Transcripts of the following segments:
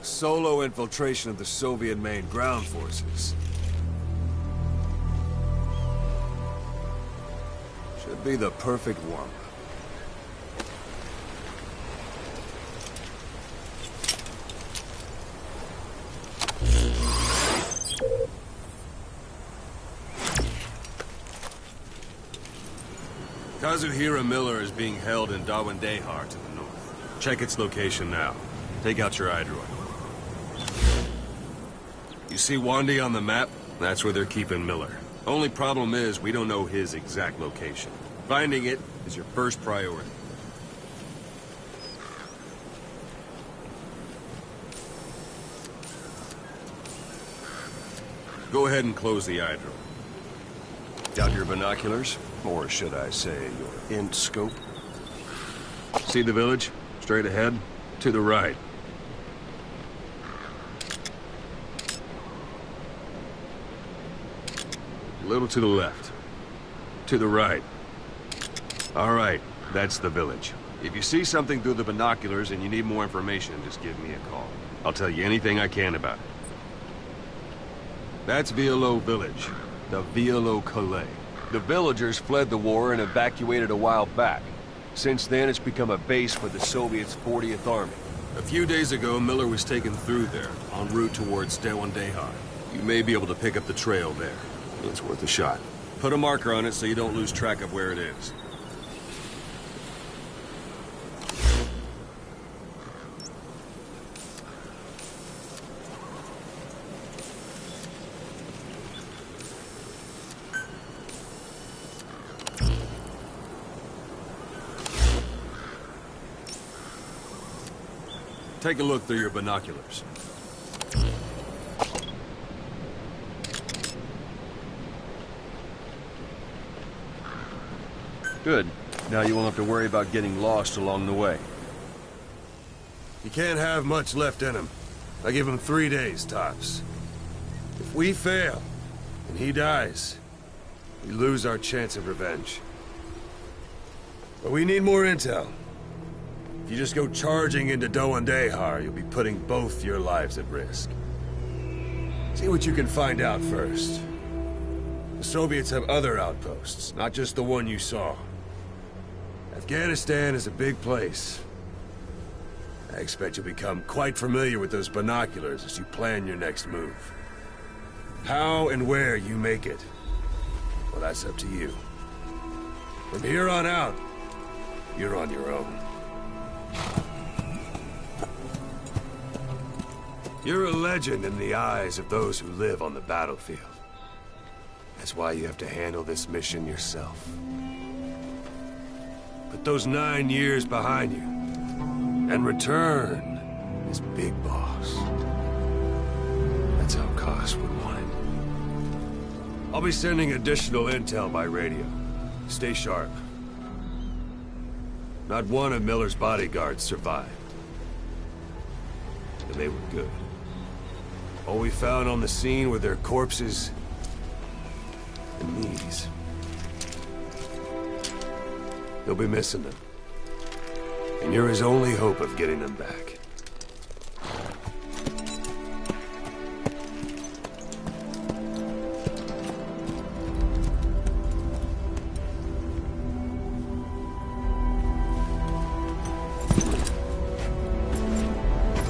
Solo infiltration of the Soviet main ground forces. Should be the perfect warm-up. Kazuhira Miller is being held in Dawandehar to the north. Check its location now. Take out your iDroid. You see Wandi on the map? That's where they're keeping Miller. Only problem is, we don't know his exact location. Finding it is your first priority. Go ahead and close the iDroid. Got your binoculars? Or should I say, your int scope? See the village? Straight ahead? To the right. A little to the left. To the right. All right, that's the village. If you see something through the binoculars and you need more information, just give me a call. I'll tell you anything I can about it. That's Violo Village. The Violo Calais. The villagers fled the war and evacuated a while back. Since then, it's become a base for the Soviets' 40th Army. A few days ago, Miller was taken through there, en route towards Dawandehar. You may be able to pick up the trail there. It's worth a shot. Put a marker on it so you don't lose track of where it is. Take a look through your binoculars. Good. Now you won't have to worry about getting lost along the way. He can't have much left in him. I give him 3 days, tops. If we fail, and he dies, we lose our chance of revenge. But we need more intel. If you just go charging into Dawandehar, you'll be putting both your lives at risk. See what you can find out first. The Soviets have other outposts, not just the one you saw. Afghanistan is a big place. I expect you'll become quite familiar with those binoculars as you plan your next move. How and where you make it, well, that's up to you. From here on out, you're on your own. You're a legend in the eyes of those who live on the battlefield. That's why you have to handle this mission yourself. Put those 9 years behind you, and return as Big Boss. That's how Koss would want it. I'll be sending additional intel by radio. Stay sharp. Not one of Miller's bodyguards survived. And they were good. All we found on the scene were their corpses and knees. You'll be missing them. And you're his only hope of getting them back.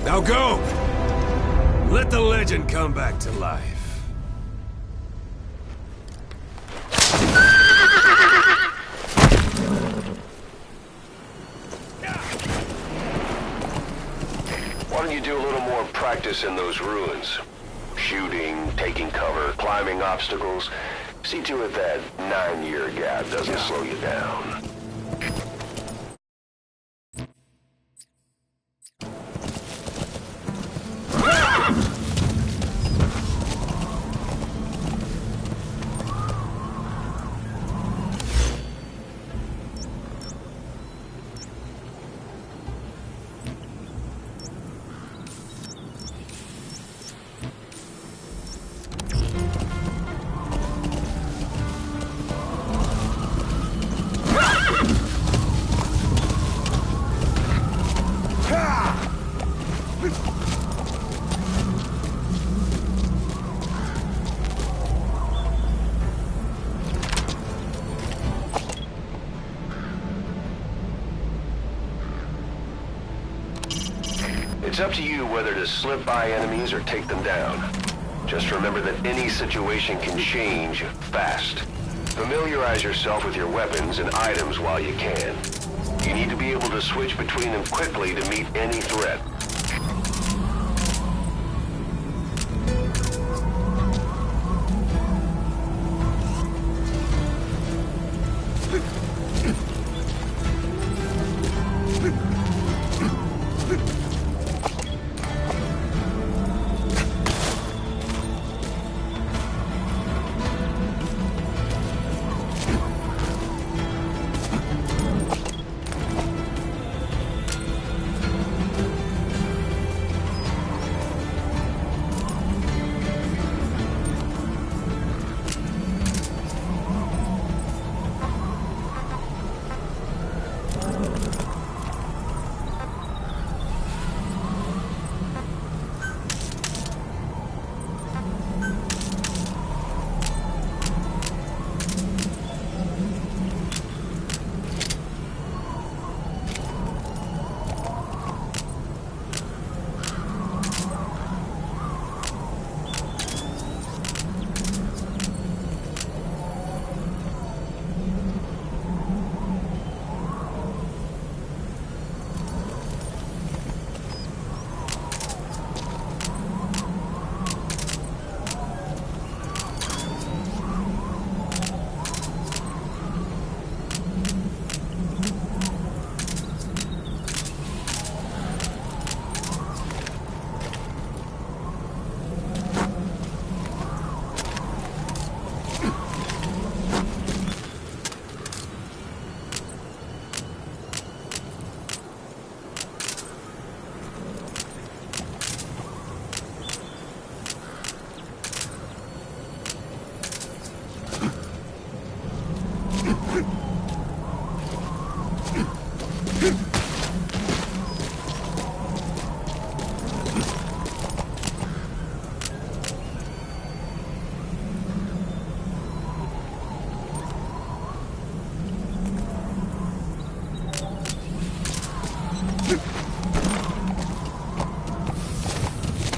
Now go! Let the legend come back to life. Why don't you do a little more practice in those ruins? Shooting, taking cover, climbing obstacles. See to it that 9-year gap doesn't slow you down. It's up to you whether to slip by enemies or take them down. Just remember that any situation can change fast. Familiarize yourself with your weapons and items while you can. You need to be able to switch between them quickly to meet any threat.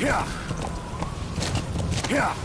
Yeah. Yeah.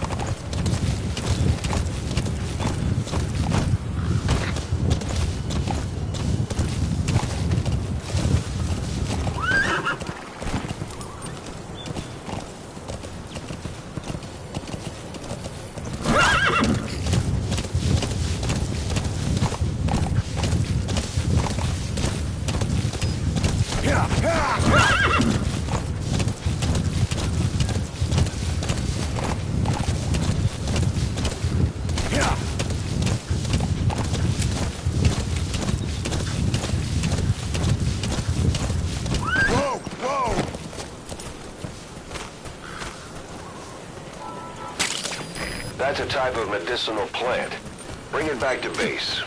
That's a type of medicinal plant. Bring it back to base.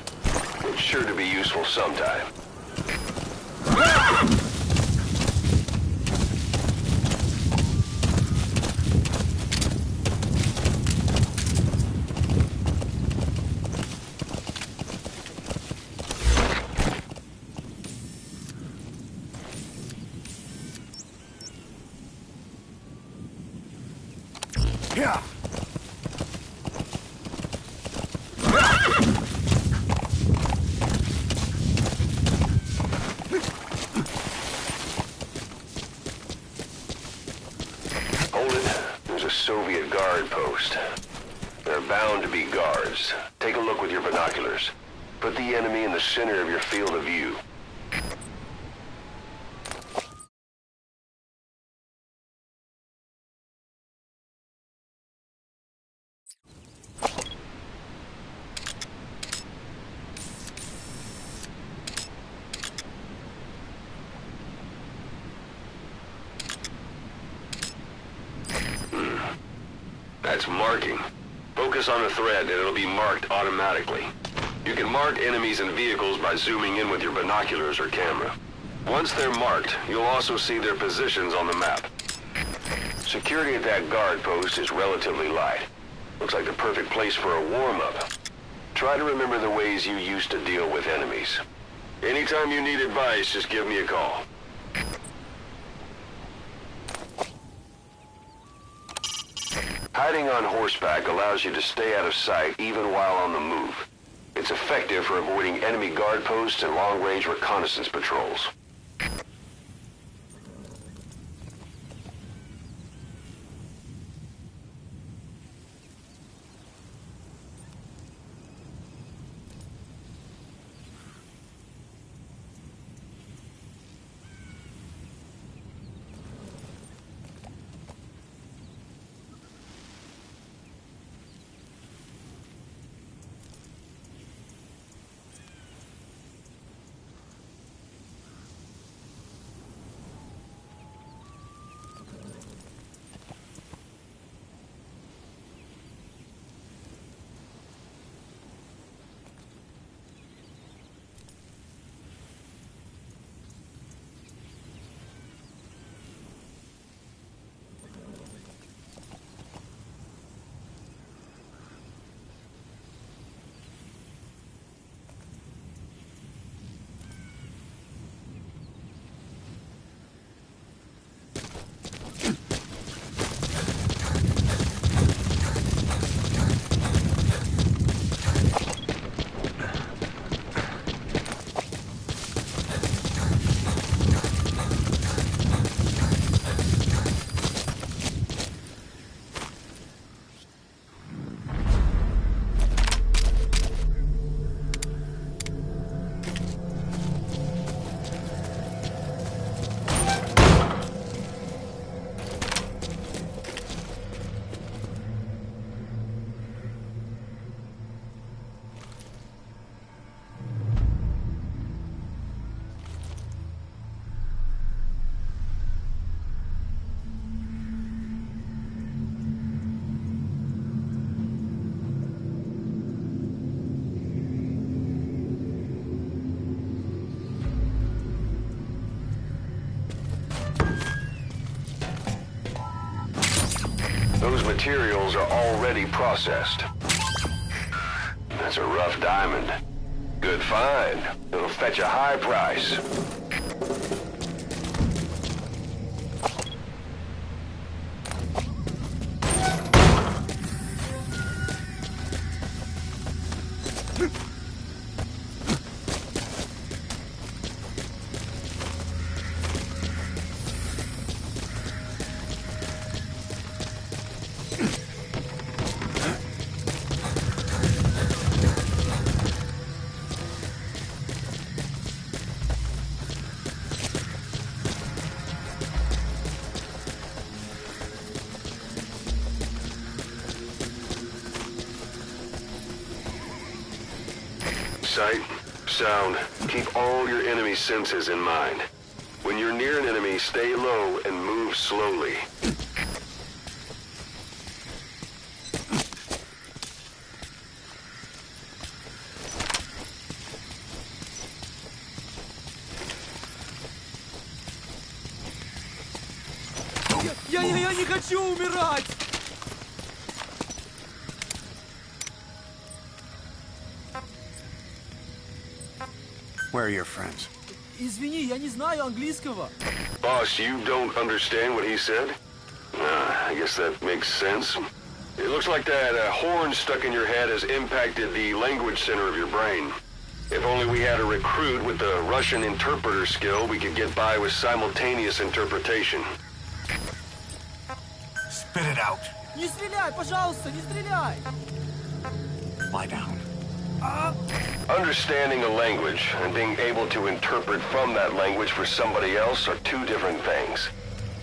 It's sure to be useful sometime. Yeah. Soviet guard post. There are bound to be guards. Take a look with your binoculars. Put the enemy in the center of your field of view. That's marking. Focus on the thread and it'll be marked automatically. You can mark enemies and vehicles by zooming in with your binoculars or camera. Once they're marked, you'll also see their positions on the map. Security at that guard post is relatively light. Looks like the perfect place for a warm-up. Try to remember the ways you used to deal with enemies. Anytime you need advice, just give me a call. Hiding on horseback allows you to stay out of sight even while on the move. It's effective for avoiding enemy guard posts and long-range reconnaissance patrols. Those materials are already processed. That's a rough diamond. Good find. It'll fetch a high price. Sight, sound, keep all your enemy senses in mind. When you're near an enemy, stay low and move slowly. Я не хочу умирать! Where are your friends? Извини, я не знаю английского. Boss, you don't understand what he said? I guess that makes sense. It looks like that horn stuck in your head has impacted the language center of your brain. If only we had a recruit with the Russian interpreter skill, we could get by with simultaneous interpretation. Spit it out. Не стреляй, пожалуйста, не стреляй! Lie down. Understanding a language and being able to interpret from that language for somebody else are two different things.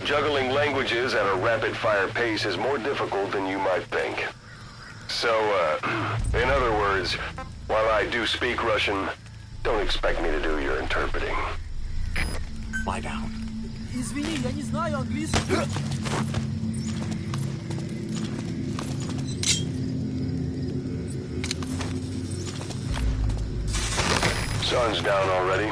Juggling languages at a rapid-fire pace is more difficult than you might think. So, in other words, while I do speak Russian, don't expect me to do your interpreting. Lie down. Извини, я не знаю английского. Sun's down already.